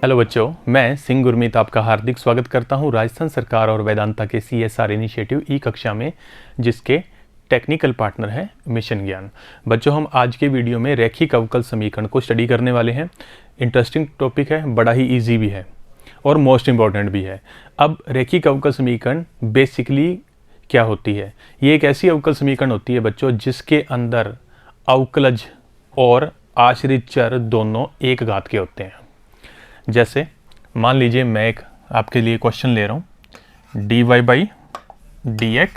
Hello बच्चों, मैं सिंह गुरमीत आपका हार्दिक स्वागत करता हूं राजस्थान सरकार और वेदांता के CSR इनिशिएटिव ई कक्षा में, जिसके टेक्निकल पार्टनर हैं मिशन ज्ञान। बच्चों, हम आज के वीडियो में रैखिक अवकल समीकरण को स्टडी करने वाले हैं। इंटरेस्टिंग टॉपिक है, बड़ा ही ईजी भी है और मोस्ट इम्पॉर्टेंट भी है। अब रैखिक अवकल समीकरण बेसिकली क्या होती है? ये एक ऐसी अवकल समीकरण होती है बच्चों जिसके अंदर अवकलज और आश्रित चर दोनों एक घात के होते हैं। जैसे मान लीजिए मैं एक आपके लिए क्वेश्चन ले रहा हूँ, dy/dx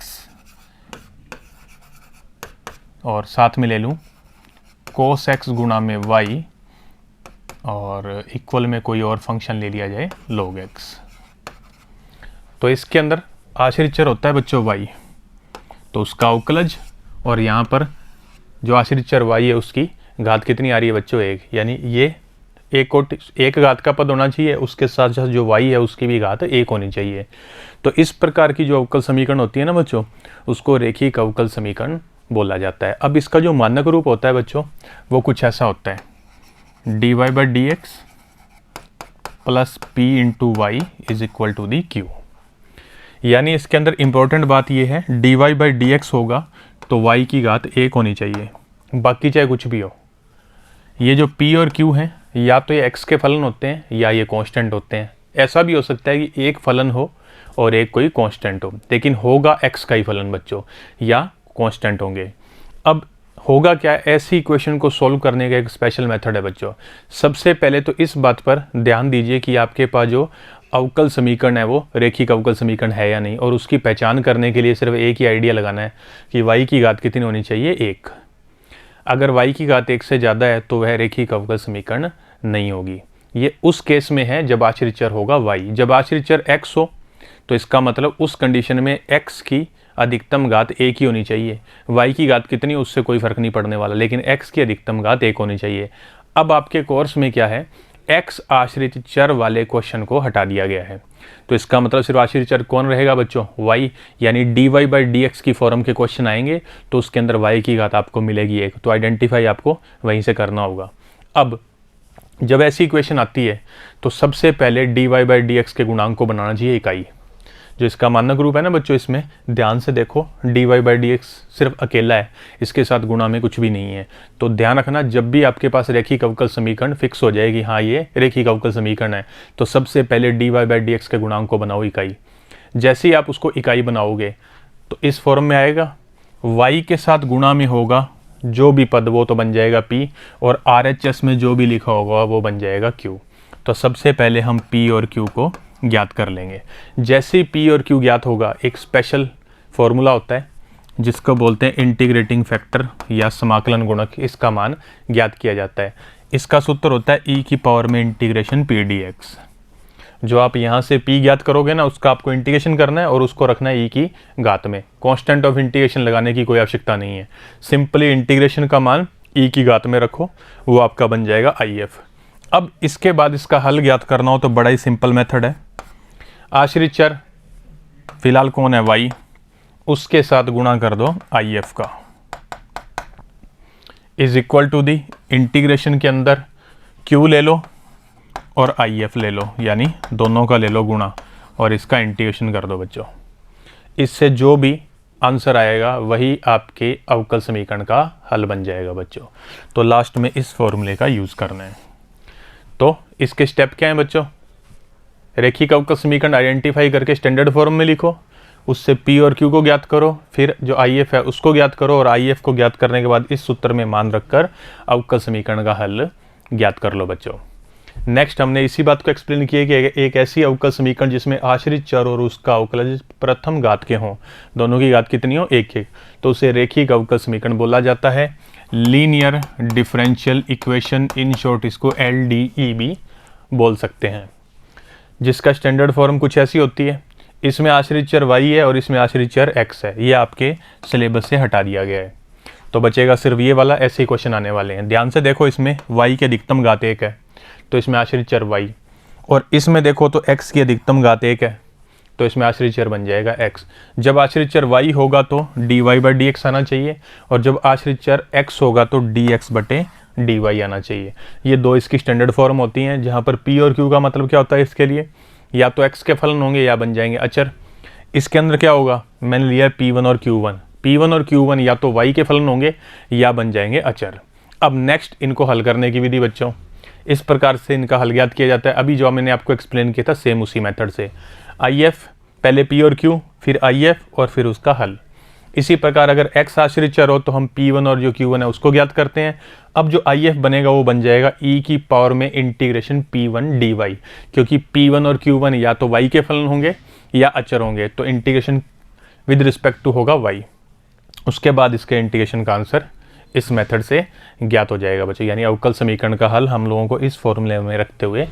और साथ में ले लूँ cos x गुणा में y और इक्वल में कोई और फंक्शन ले लिया जाए log x। तो इसके अंदर आश्रित चर होता है बच्चों y, तो उसका अवकलज और यहाँ पर जो आश्रित चर y है उसकी घात कितनी आ रही है बच्चों? 1। यानी ये एक घात का पद होना चाहिए, उसके साथ साथ जो y है उसकी भी घात 1 होनी चाहिए। तो इस प्रकार की जो अवकल समीकरण होती है ना बच्चों, उसको रैखिक अवकल समीकरण बोला जाता है। अब इसका जो मानक रूप होता है बच्चों, वो कुछ ऐसा होता है, dy/dx plus p into Y is equal to the Q. यानी इसके अंदर इंपॉर्टेंट बात यह है, dy/dx होगा तो y की घात 1 होनी चाहिए, बाकी चाहे कुछ भी हो। ये जो p और q हैं, या तो ये x के फलन होते हैं या ये कांस्टेंट होते हैं। ऐसा भी हो सकता है कि एक फलन हो और एक कोई कांस्टेंट हो, लेकिन होगा x का ही फलन बच्चों, या कांस्टेंट होंगे। अब होगा क्या? ऐसी इक्वेशन को सॉल्व करने का एक स्पेशल मेथड है बच्चों। सबसे पहले तो इस बात पर ध्यान दीजिए कि आपके पास जो अवकल समीकरण है वो रैखिक अवकल समीकरण है या नहीं, और उसकी पहचान करने के लिए सिर्फ एक ही आइडिया लगाना है कि y की घात कितनी होनी चाहिए? 1। अगर y की घात 1 से ज़्यादा है तो वह रैखिक अवकल समीकरण नहीं होगी। ये उस केस में है जब आश्रित चर होगा y। जब आश्रित चर x हो तो इसका मतलब उस कंडीशन में x की अधिकतम घात 1 ही होनी चाहिए। y की घात कितनी उससे कोई फर्क नहीं पड़ने वाला, लेकिन x की अधिकतम घात 1 होनी चाहिए। अब आपके कोर्स में क्या है, x आश्रित चर वाले क्वेश्चन को हटा दिया गया है, तो इसका मतलब सिर्फ आश्रित चर कौन रहेगा बच्चों? y। यानी dy/dx की फॉर्म के क्वेश्चन आएंगे तो उसके अंदर y की घात आपको मिलेगी 1, तो आइडेंटिफाई आपको वहीं से करना होगा। अब जब ऐसी इक्वेशन आती है तो सबसे पहले dy/dx के गुणांक को बनाना चाहिए इकाई, जो इसका मानक रूप है ना बच्चों। इसमें ध्यान से देखो, dy/dx सिर्फ अकेला है, इसके साथ गुणा में कुछ भी नहीं है। तो ध्यान रखना, जब भी आपके पास रैखिक अवकल समीकरण फिक्स हो जाएगी, हाँ ये रैखिक अवकल समीकरण है, तो सबसे पहले dy/dx के गुणांक को बनाओ इकाई। जैसे ही आप उसको इकाई बनाओगे तो इस फॉर्म में आएगा, y के साथ गुणा में होगा जो भी पद वो तो बन जाएगा p, और RHS में जो भी लिखा होगा वो बन जाएगा q। तो सबसे पहले हम p और q को ज्ञात कर लेंगे। जैसे ही p और q ज्ञात होगा, एक स्पेशल फॉर्मूला होता है जिसको बोलते हैं इंटीग्रेटिंग फैक्टर या समाकलन गुणक, इसका मान ज्ञात किया जाता है। इसका सूत्र होता है e की पावर में इंटीग्रेशन p dx। जो आप यहाँ से p ज्ञात करोगे ना, उसका आपको इंटीग्रेशन करना है और उसको रखना है e की घात में। कांस्टेंट ऑफ इंटीग्रेशन लगाने की कोई आवश्यकता नहीं है, सिंपली इंटीग्रेशन का मान e की घात में रखो, वो आपका बन जाएगा IF। अब इसके बाद इसका हल ज्ञात करना हो तो बड़ा ही सिंपल मेथड है। आश्रित चर फिलहाल कौन है? y, उसके साथ गुणा कर दो IF का, is equal to the integration के अंदर q ले लो और IF ले लो, यानी दोनों का ले लो गुणा और इसका इंटीग्रेशन कर दो बच्चों। इससे जो भी आंसर आएगा वही आपके अवकल समीकरण का हल बन जाएगा बच्चों। तो लास्ट में इस फॉर्मूले का यूज़ करना है। तो इसके स्टेप क्या हैं बच्चों? रैखिक अवकल समीकरण आइडेंटिफाई करके स्टैंडर्ड फॉर्म में लिखो, उससे p और q को ज्ञात करो, फिर जो IF है उसको ज्ञात करो, और IF को ज्ञात करने के बाद इस सूत्र में मान रखकर अवकल समीकरण का हल ज्ञात कर लो बच्चों। नेक्स्ट हमने इसी बात को एक्सप्लेन किया कि एक ऐसी अवकल समीकरण जिसमें आश्रित चर और उसका अवकलज प्रथम घात के हों, दोनों की घात कितनी हो? 1-1, तो उसे रैखिक अवकल समीकरण बोला जाता है। Linear differential equation, in short इसको LDE भी बोल सकते हैं, जिसका स्टैंडर्ड फॉर्म कुछ ऐसी होती है। इसमें आश्रित चर y है और इसमें आश्रित चर x है, ये आपके सिलेबस से हटा दिया गया है, तो बचेगा सिर्फ ये वाला। ऐसे क्वेश्चन आने वाले हैं, ध्यान से देखो। इसमें y की अधिकतम घात 1 है तो इसमें आश्रित चर y, और इसमें देखो तो x की अधिकतम घात 1 है तो इसमें आश्रित चर बन जाएगा x। जब आश्रित चर y होगा तो dy/dx आना चाहिए, और जब आश्रित चर x होगा तो dx/dy डी वाई आना चाहिए। ये दो इसकी स्टैंडर्ड फॉर्म होती हैं, जहाँ पर पी और क्यू का मतलब क्या होता है इसके लिए, या तो एक्स के फलन होंगे या बन जाएंगे अचर। इसके अंदर क्या होगा, मैंने लिया P1 और Q1, P1 और Q1 या तो y के फलन होंगे या बन जाएंगे अचर। अब नेक्स्ट इनको हल करने की विधि बच्चों, इस प्रकार से इनका हल ज्ञात किया जाता है। अभी जो मैंने आपको एक्सप्लेन किया था सेम उसी मेथड से, IF पहले P और Q, फिर IF और फिर उसका हल। इसी प्रकार अगर x आश्रित चर हो तो हम P1 और जो Q1 है उसको ज्ञात करते हैं। अब जो IF बनेगा वो बन जाएगा e की पावर में इंटीग्रेशन P1 dy, क्योंकि P1 और Q1 या तो y के फलन होंगे या अचर होंगे, तो इंटीग्रेशन विद रिस्पेक्ट टू होगा y। उसके बाद इसके इंटीग्रेशन का आंसर इस मेथड से ज्ञात हो जाएगा बच्चों, यानी अवकल समीकरण का हल हम लोगों को इस फॉर्मूले में रखते हुए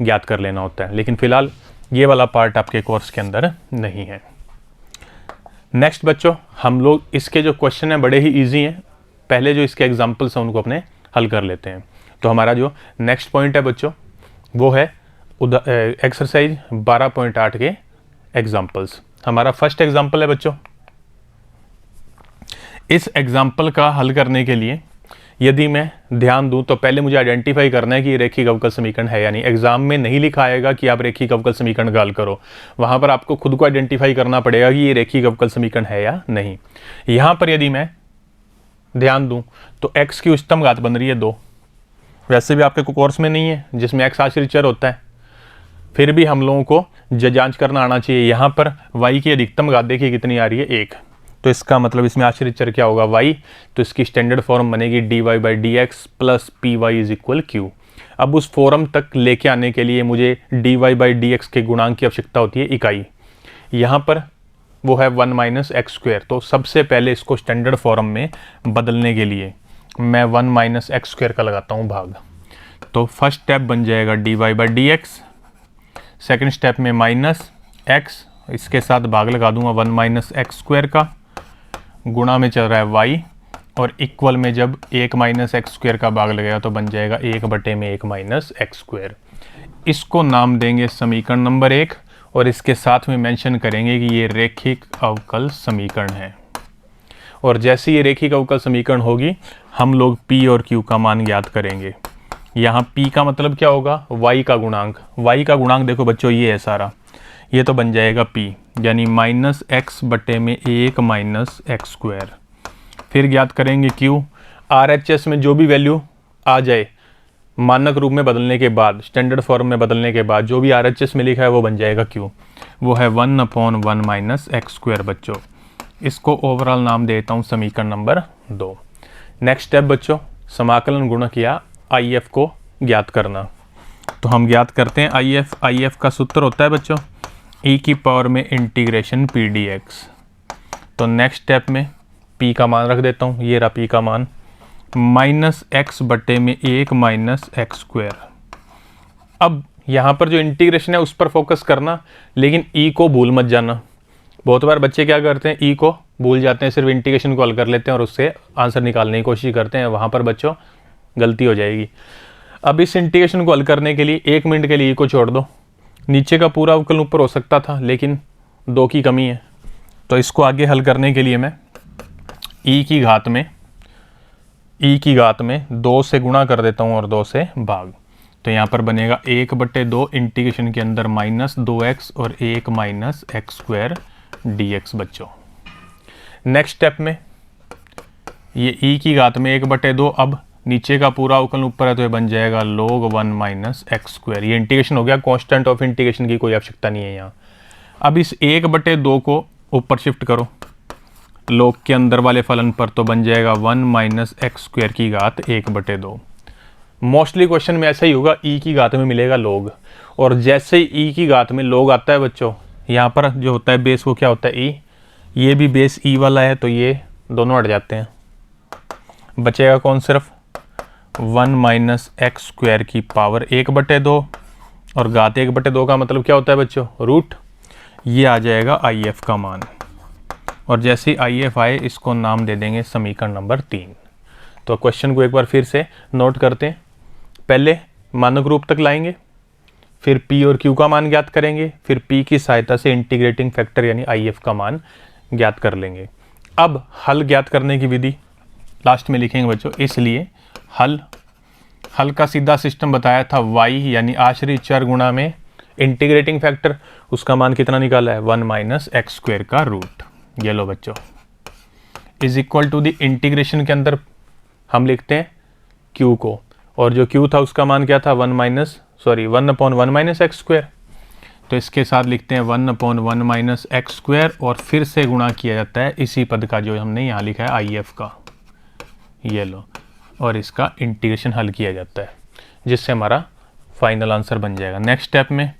ज्ञात कर लेना होता है। लेकिन फिलहाल ये वाला पार्ट आपके कोर्स के अंदर नहीं है। नेक्स्ट बच्चों, हम लोग इसके जो क्वेश्चन हैं बड़े ही इजी हैं, पहले जो इसके एग्जांपल्स हैं उनको अपने हल कर लेते हैं। तो हमारा जो नेक्स्ट पॉइंट है बच्चों वो है एक्सरसाइज 12.8 के एग्जांपल्स। हमारा फर्स्ट एग्जांपल है बच्चों, इस एग्जांपल का हल करने के लिए यदि मैं ध्यान दूं तो पहले मुझे आइडेंटिफाई करना है कि ये रेखिक अवकल समीकरण है या नहीं। एग्जाम में नहीं लिखा आएगा कि आप रेखिक अवकल समीकरण का हल करो, वहां पर आपको खुद को आइडेंटिफाई करना पड़ेगा कि ये रेखिक अवकल समीकरण है या नहीं। यहां पर यदि मैं ध्यान दूं तो x की उच्चतम घात बन रही है 2, वैसे भी आपके कोर्स में नहीं है जिसमें x आश्रित चर होता है, फिर भी हम लोगों को जांच करना आना चाहिए। यहाँ पर y की अधिकतम घात देखिए कितनी आ रही है 1, तो इसका मतलब इसमें आश्रित चर क्या होगा y, तो इसकी स्टैंडर्ड फॉर्म बनेगी dy/dx plus py is equal q। अब उस फॉर्म तक लेके आने के लिए मुझे dy/dx के गुणांक की आवश्यकता होती है इकाई, यहाँ पर वो है 1 माइनस एक्स स्क्वायर। तो सबसे पहले इसको स्टैंडर्ड फॉर्म में बदलने के लिए मैं 1 माइनस एक्स स्क्वायर का लगाता हूँ भाग, तो फर्स्ट स्टेप बन जाएगा dy/dx, सेकेंड स्टेप में माइनस एक्स, इसके साथ भाग लगा दूंगा 1 माइनस एक्स स्क्वायर का, गुणा में चल रहा है y, और इक्वल में जब 1 माइनस एक्स स्क्वायर का भाग लगेगा तो बन जाएगा 1/1 माइनस एक्स स्क्वायर। इसको नाम देंगे समीकरण नंबर 1 और इसके साथ में मेंशन करेंगे कि ये रेखिक अवकल समीकरण है। और जैसे ये रेखिक अवकल समीकरण होगी हम लोग p और q का मान ज्ञात करेंगे। यहाँ p का मतलब क्या होगा, y का गुणांक। y का गुणांक देखो बच्चों ये है सारा, ये तो बन जाएगा p, यानी माइनस एक्स बटे में 1 माइनस एक्स स्क्वायर। फिर ज्ञात करेंगे q, RHS में जो भी वैल्यू आ जाए मानक रूप में बदलने के बाद, स्टैंडर्ड फॉर्म में बदलने के बाद जो भी RHS में लिखा है वो बन जाएगा q, वो है 1/1 माइनस एक्स स्क्वायर बच्चों। इसको ओवरऑल नाम देता हूँ समीकरण नंबर 2। नेक्स्ट स्टेप बच्चों, समाकलन गुणक या IF को ज्ञात करना। तो हम ज्ञात करते हैं IF का सूत्र होता है बच्चों e की पावर में इंटीग्रेशन p dx। तो नेक्स्ट स्टेप में p का मान रख देता हूँ, ये रहा p का मान, माइनस एक्स बटे में 1 माइनस एक्स स्क्वायर। अब यहाँ पर जो इंटीग्रेशन है उस पर फोकस करना, लेकिन e को भूल मत जाना। बहुत बार बच्चे क्या करते हैं, e को भूल जाते हैं, सिर्फ इंटीग्रेशन को हल कर लेते हैं और उससे आंसर निकालने की कोशिश करते हैं, वहाँ पर बच्चों गलती हो जाएगी। अब इस इंटीग्रेशन को हल करने के लिए 1 मिनट के लिए e को छोड़ दो, नीचे का पूरा अवकलन ऊपर हो सकता था लेकिन 2 की कमी है, तो इसको आगे हल करने के लिए मैं e की घात में 2 से गुणा कर देता हूँ और 2 से भाग। तो यहाँ पर बनेगा 1/2 इंटीग्रेशन के अंदर माइनस 2x और 1 माइनस एक्स स्क्वायर dx बच्चों। नेक्स्ट स्टेप में ये e की घात में 1/2, अब नीचे का पूरा अवकलन ऊपर है तो ये बन जाएगा log 1 माइनस एक्स स्क्वायर। ये इंटीग्रेशन हो गया, कांस्टेंट ऑफ इंटीग्रेशन की कोई आवश्यकता नहीं है यहाँ। अब इस 1/2 को ऊपर शिफ्ट करो log के अंदर वाले फलन पर, तो बन जाएगा 1 माइनस एक्स स्क्वायर की घात 1/2। मोस्टली क्वेश्चन में ऐसा ही होगा, e की घात में मिलेगा log, और जैसे ही e की घात में log आता है बच्चों, यहाँ पर जो होता है बेस वो क्या होता है e, ये भी बेस e वाला है तो ये दोनों हट जाते हैं, बचेगा कौन, सिर्फ 1 माइनस एक्स स्क्वायर की पावर 1/2, और घात 1/2 का मतलब क्या होता है बच्चों, रूट। ये आ जाएगा IF का मान, और जैसे ही IF आए इसको नाम दे देंगे समीकरण नंबर 3। तो क्वेश्चन को एक बार फिर से नोट करते हैं, पहले मानक रूप तक लाएंगे, फिर P और Q का मान ज्ञात करेंगे, फिर P की सहायता से इंटीग्रेटिंग फैक्टर यानी IF का मान ज्ञात कर लेंगे। अब हल ज्ञात करने की विधि लास्ट में लिखेंगे बच्चों, इसलिए हल का सीधा सिस्टम बताया था y यानी आश्रित चर गुणा में इंटीग्रेटिंग फैक्टर, उसका मान कितना निकाला है 1 माइनस एक्स स्क्वायर का रूट। ये लो बच्चों, is equal to the integration के अंदर हम लिखते हैं q को, और जो q था उसका मान क्या था 1 अपॉन 1 माइनस एक्स स्क्वायर। तो इसके साथ लिखते हैं 1 अपॉन 1 माइनस एक्स स्क्वायर और फिर से गुणा किया जाता है इसी पद का जो हमने यहाँ लिखा है IF का, ये लो, और इसका इंटीग्रेशन हल किया जाता है जिससे हमारा फाइनल आंसर बन जाएगा। नेक्स्ट स्टेप में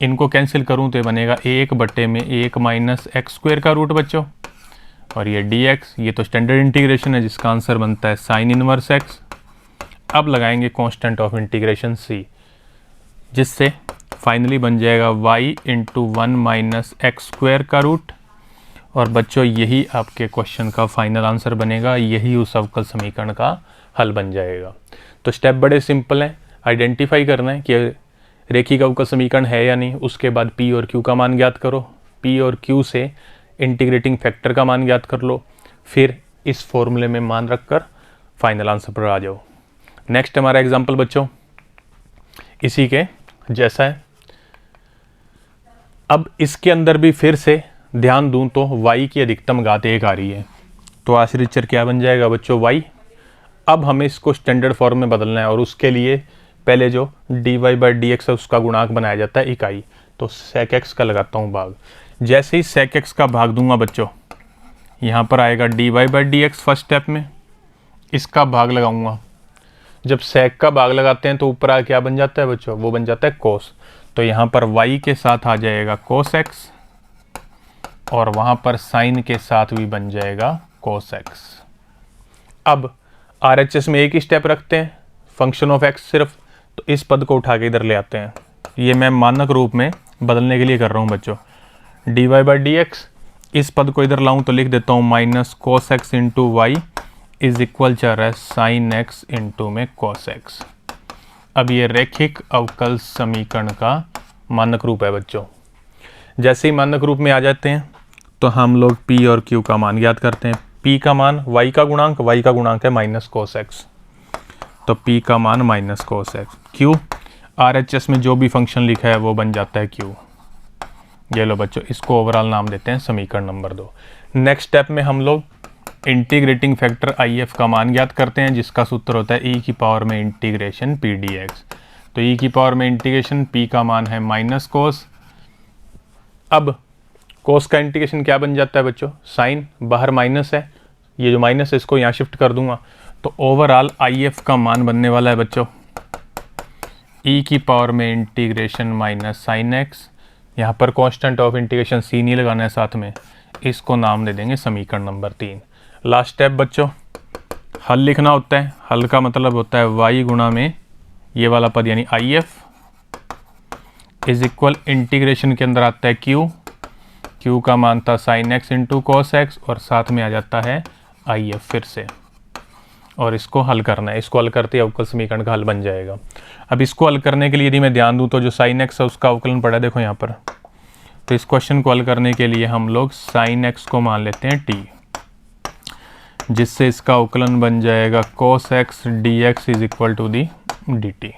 इनको कैंसिल करूँ तो ये बनेगा 1/1 माइनस एक्स स्क्वायर का रूट बच्चों, और ये dx, ये तो स्टैंडर्ड इंटीग्रेशन है जिसका आंसर बनता है साइन इनवर्स x। अब लगाएंगे कांस्टेंट ऑफ इंटीग्रेशन c, जिससे फाइनली बन जाएगा y into 1 minus X square का रूट, और बच्चों यही आपके क्वेश्चन का फाइनल आंसर बनेगा, यही उस अवकल समीकरण का हल बन जाएगा। तो स्टेप बड़े सिंपल हैं, आइडेंटिफाई करना है कि रेखिक अवकल समीकरण है या नहीं, उसके बाद p और q का मान ज्ञात करो, p और q से इंटीग्रेटिंग फैक्टर का मान ज्ञात कर लो, फिर इस फॉर्मूले में मान रखकर फाइनल आंसर पर आ जाओ। नेक्स्ट हमारा एग्जांपल बच्चों इसी के जैसा है। अब इसके अंदर भी फिर से ध्यान दूं तो y की अधिकतम घात 1 आ रही है, तो आश्रित चर क्या बन जाएगा बच्चों y। अब हमें इसको स्टैंडर्ड फॉर्म में बदलना है, और उसके लिए पहले जो dy/dx है उसका गुणांक बनाया जाता है इकाई, तो sec x का लगाता हूँ भाग। जैसे ही sec x का भाग दूंगा बच्चों, यहाँ पर आएगा dy/dx फर्स्ट स्टेप में, इसका भाग लगाऊंगा। जब sec का भाग लगाते हैं तो ऊपर आ क्या बन जाता है बच्चों, वो बन जाता है cos, तो यहाँ पर y के साथ आ जाएगा cos x, और वहाँ पर sin के साथ भी बन जाएगा cos x। अब RHS में एक ही स्टेप रखते हैं, फंक्शन ऑफ x सिर्फ, तो इस पद को उठा के इधर ले आते हैं। ये मैं मानक रूप में बदलने के लिए कर रहा हूँ बच्चों, dy/dx, इस पद को इधर लाऊं तो लिख देता हूँ minus cos x into Y is equal चल रहा है साइन x इंटू में cos x। अब ये रैखिक अवकल समीकरण का मानक रूप है बच्चों। जैसे ही मानक रूप में आ जाते हैं तो हम लोग p और q का मान ज्ञात करते हैं। p का मान y का गुणांक है माइनस cos x, तो p का मान minus cos x। q RHS में जो भी फंक्शन लिखा है वो बन जाता है q। ये लो बच्चों, इसको ओवरऑल नाम देते हैं समीकरण नंबर 2। नेक्स्ट स्टेप में हम लोग इंटीग्रेटिंग फैक्टर IF का मान ज्ञात करते हैं, जिसका सूत्र होता है e की पावर में इंटीग्रेशन p dx। तो e की पावर में इंटीग्रेशन p का मान है माइनस cos। अब cos का इंटीग्रेशन क्या बन जाता है बच्चों, साइन, बाहर माइनस है, ये जो माइनस है इसको यहाँ शिफ्ट कर दूंगा, तो ओवरऑल IF का मान बनने वाला है बच्चों e की पावर में इंटीग्रेशन माइनस साइन x। यहाँ पर कांस्टेंट ऑफ इंटीग्रेशन c नहीं लगाना है साथ में, इसको नाम दे देंगे समीकरण नंबर 3। लास्ट स्टेप बच्चों, हल लिखना होता है। हल का मतलब होता है y गुणा में ये वाला पद यानी IF इज इक्वल इंटीग्रेशन के अंदर आता है q का मान था sine x into cos x, और साथ में आ जाता है IF फिर से, और इसको हल करना है। इसको हल करते ही अवकल समीकरण का हल बन जाएगा। अब इसको हल करने के लिए यदि मैं ध्यान दूं तो जो साइन x है उसका अवकलन पड़ा है देखो यहाँ पर, तो इस क्वेश्चन को हल करने के लिए हम लोग साइन x को मान लेते हैं t, जिससे इसका अवकलन बन जाएगा cos x dx is equal to the dt।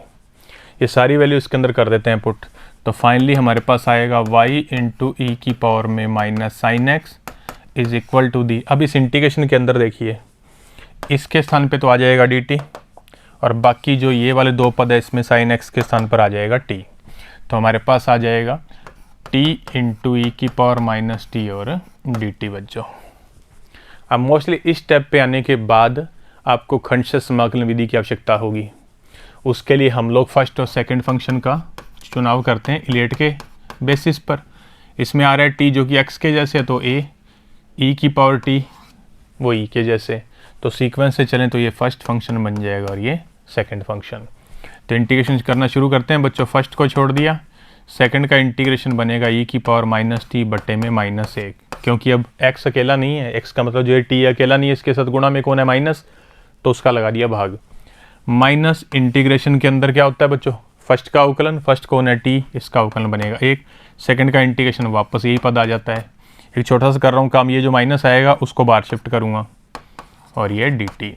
ये सारी वैल्यू इसके अंदर कर देते हैं पुट, तो फाइनली हमारे पास आएगा y इंटू ई की पावर में minus sine x is equal to the. अब इस इंटीग्रेशन के अंदर देखिए इसके स्थान पे तो आ जाएगा dt, और बाकी जो ये वाले दो पद है इसमें साइन x के स्थान पर आ जाएगा t, तो हमारे पास आ जाएगा t इंटू ई की पावर माइनस टी और dt बच्चों। अब मोस्टली इस स्टेप पे आने के बाद आपको खंडशः समाकलन विधि की आवश्यकता होगी। उसके लिए हम लोग फर्स्ट और सेकंड फंक्शन का चुनाव करते हैं इलेट के बेसिस पर। इसमें आ रहा है t जो कि x के जैसे है, तो a e की पावर t वो e के जैसे, तो सीक्वेंस से चलें तो ये फर्स्ट फंक्शन बन जाएगा और ये सेकंड फंक्शन। तो इंटीग्रेशन करना शुरू करते हैं बच्चों। फर्स्ट को छोड़ दिया, सेकंड का इंटीग्रेशन बनेगा e की पावर माइनस टी बटे में माइनस 1, क्योंकि अब x अकेला नहीं है, x का मतलब जो है t अकेला नहीं है, इसके साथ गुणा में कौन है माइनस, तो उसका लगा दिया भाग। माइनस इंटीग्रेशन के अंदर क्या होता है बच्चों, फर्स्ट का अवकलन, फर्स्ट कौन है t, इसका अवकलन बनेगा 1, सेकंड का इंटीग्रेशन वापस यही पद आ जाता है। एक छोटा सा कर रहा हूँ काम, ये जो माइनस आएगा उसको बाहर शिफ्ट करूँगा और ये dt।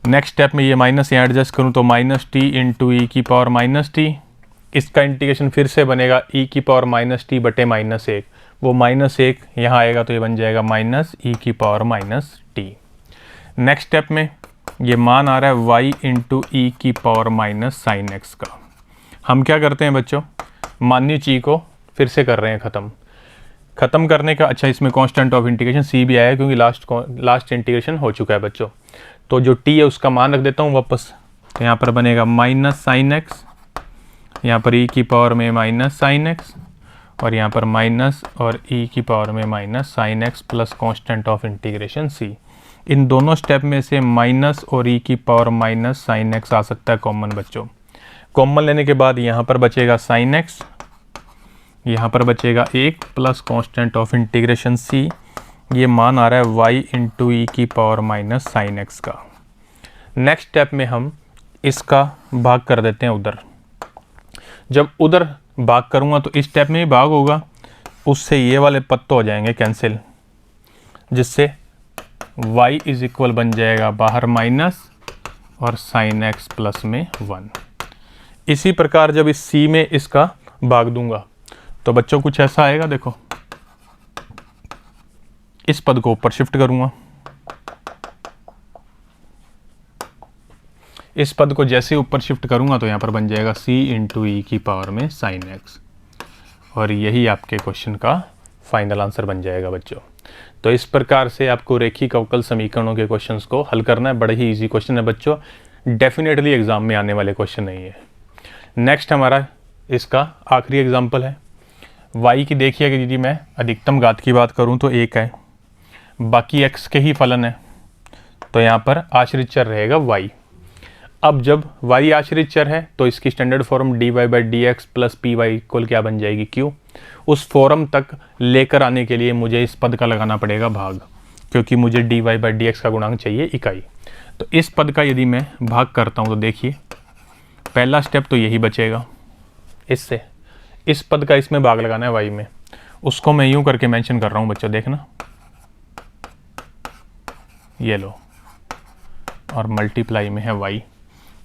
नेक्स्ट स्टेप में ये माइनस यहाँ एडजस्ट करूँ तो माइनस टी इंटू ई की पावर माइनस टी, इसका इंटीग्रेशन फिर से बनेगा ई की पावर माइनस टी बटे माइनस एक, वो माइनस एक यहाँ आएगा तो ये बन जाएगा माइनस ई की power minus T. Next step में ये मान आ रहा है y इंटू ई की पावर माइनस साइन एक्स का। हम क्या करते हैं बच्चों, मान्य ची को फिर से कर रहे हैं ख़त्म करने का। अच्छा, इसमें कांस्टेंट ऑफ इंटीग्रेशन c भी आया क्योंकि लास्ट इंटीग्रेशन हो चुका है बच्चों। तो जो t है उसका मान रख देता हूँ वापस, तो यहाँ पर बनेगा माइनस साइन एक्स, यहाँ पर e की पावर में माइनस साइन एक्स, और यहाँ पर माइनस और e की पावर में minus sine x plus constant of integration c। इन दोनों स्टेप में से माइनस और e की पावर माइनस साइन एक्स आ सकता है कॉमन बच्चों। कॉमन लेने के बाद यहाँ पर बचेगा साइन एक्स, यहाँ पर बचेगा एक plus constant of integration c। ये मान आ रहा है y इंटू ई की पावर माइनस साइन एक्स का। नेक्स्ट स्टेप में हम इसका भाग कर देते हैं उधर। जब उधर भाग करूँगा तो इस स्टेप में ही भाग होगा, उससे ये वाले पद तो हो जाएंगे कैंसिल, जिससे y इज इक्वल बन जाएगा बाहर माइनस और साइन एक्स प्लस में 1। इसी प्रकार जब इस c में इसका भाग दूंगा तो बच्चों कुछ ऐसा आएगा। देखो, इस पद को ऊपर शिफ्ट करूंगा, इस पद को जैसे ऊपर शिफ्ट करूंगा तो यहाँ पर बन जाएगा c इंटू ई की पावर में साइन एक्स, और यही आपके क्वेश्चन का फाइनल आंसर बन जाएगा बच्चों। तो इस प्रकार से आपको रेखिक अवकल समीकरणों के क्वेश्चंस को हल करना है। बड़े ही इजी क्वेश्चन है बच्चों, डेफिनेटली एग्जाम में आने वाले क्वेश्चन नहीं है। नेक्स्ट हमारा इसका आखिरी एग्जाम्पल है y की। देखिए कि यदि मैं अधिकतम घात की बात करूँ तो 1 है, बाकी x के ही फलन है, तो यहाँ पर आश्रित चर रहेगा y। अब जब y आश्रित चर है तो इसकी standard form dy by D X plus P Y equal क्या बन जाएगी q। उस फॉर्म तक लेकर आने के लिए मुझे इस पद का लगाना पड़ेगा भाग, क्योंकि मुझे dy बाई डी एक्स का गुणांक चाहिए इकाई। तो इस पद का यदि मैं भाग करता हूँ तो देखिए पहला स्टेप तो यही बचेगा, इससे इस पद का इसमें भाग लगाना है y में। उसको मैं यूँ करके मेंशन कर रहा हूँ बच्चों, देखना, ये लो, और मल्टीप्लाई में है y,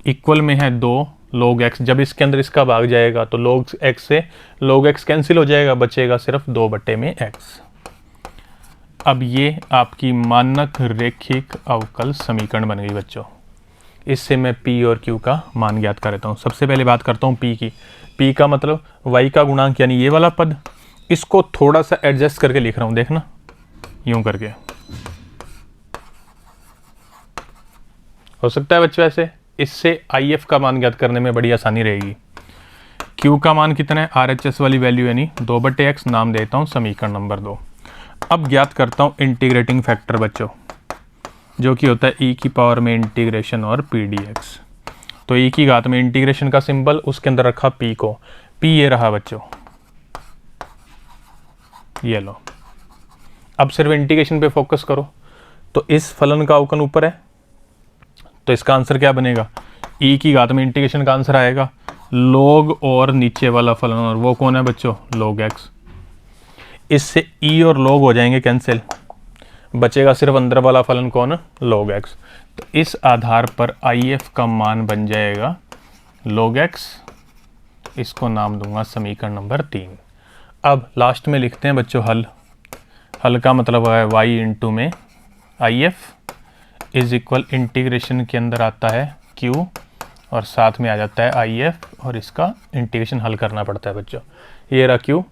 इक्वल में है 2 log x। जब इसके अंदर इसका भाग जाएगा तो log x से log x कैंसिल हो जाएगा, बचेगा सिर्फ 2 बटे में x। अब ये आपकी मानक रेखिक अवकल समीकरण बन गई बच्चों। इससे मैं p और q का मान ज्ञात कर लेता हूँ। सबसे पहले बात करता हूँ p की। p का मतलब y का गुणांक यानी ये वाला पद, इसको थोड़ा सा एडजस्ट करके लिख रहा हूँ, देखना यूं करके। हो सकता है बच्चों ऐसे, इससे if का मान ज्ञात करने में बड़ी आसानी रहेगी। q का मान कितना है, RHS वाली वैल्यू यानी 2 बटे x, नाम देता हूँ समीकरण नंबर 2। अब ज्ञात करता हूँ इंटीग्रेटिंग फैक्टर बच्चों, जो कि होता है e की पावर में इंटीग्रेशन और p dx। तो e की घात में इंटीग्रेशन का सिंबल, उसके अंदर रखा p को, p ये रहा बच्चों, ये लो। अब सिर्फ इंटीग्रेशन पे फोकस करो। तो इस फलन का अवकलन ऊपर है, तो इसका आंसर क्या बनेगा, e की घात में इंटीग्रेशन का आंसर आएगा log और नीचे वाला फलन, और वो कौन है बच्चों, log x। इससे e और log हो जाएंगे कैंसिल, बचेगा सिर्फ अंदर वाला फलन कौन, log x। तो इस आधार पर if का मान बन जाएगा log x, इसको नाम दूंगा समीकरण नंबर 3। अब लास्ट में लिखते हैं बच्चों हल। हल का मतलब है y इंटू में if इज इक्वल इंटीग्रेशन के अंदर आता है q और साथ में आ जाता है if, और इसका इंटीग्रेशन हल करना पड़ता है बच्चों। ये रहा q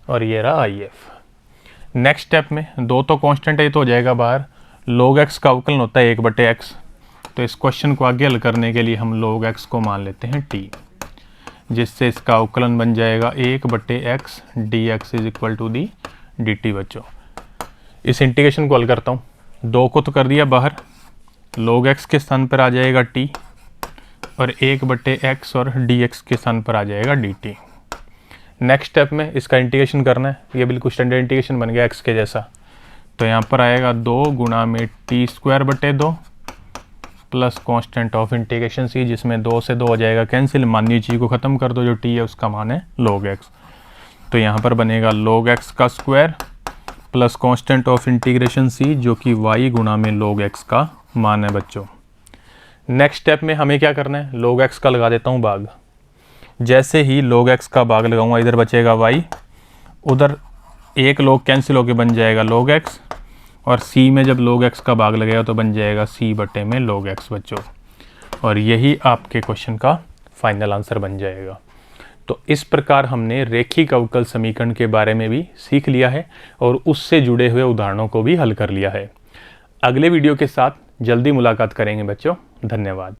और ये रहा if। नेक्स्ट स्टेप में 2 तो कांस्टेंट है, तो हो जाएगा बाहर। log x का अवकलन होता है 1 बटे x, तो इस क्वेश्चन को आगे हल करने के लिए हम log x को मान लेते हैं t, जिससे इसका अवकलन बन जाएगा 1 बटे x dx is equal to the dt बच्चों। इस इंटीग्रेशन को हल करता हूँ, 2 को तो कर दिया बाहर, log x के स्थान पर आ जाएगा t, और 1 बटे x और dx के स्थान पर आ जाएगा dt। नेक्स्ट स्टेप में इसका इंटीग्रेशन करना है, ये बिल्कुल स्टैंडर्ड इंटीग्रेशन बन गया x के जैसा। तो यहाँ पर आएगा 2 गुणा में t स्क्वायर बटे 2 plus constant of integration c, जिसमें 2 से 2 हो जाएगा कैंसिल, मान्य चीज को ख़त्म कर दो, जो t है उसका मान है log x। तो यहाँ पर बनेगा log x का square plus constant of integration c, जो कि y गुणा में log x का मान है बच्चों। नेक्स्ट स्टेप में हमें क्या करना है, log x का लगा देता हूँ भाग। जैसे ही log x का भाग लगाऊंगा इधर बचेगा y, उधर एक log कैंसिल होके बन जाएगा log x, और c में जब log x का भाग लगेगा तो बन जाएगा c बटे में log x बच्चों। और यही आपके क्वेश्चन का फाइनल आंसर बन जाएगा। तो इस प्रकार हमने रेखिक अवकल समीकरण के बारे में भी सीख लिया है और उससे जुड़े हुए उदाहरणों को भी हल कर लिया है। अगले वीडियो के साथ जल्दी मुलाकात करेंगे बच्चों। धन्यवाद।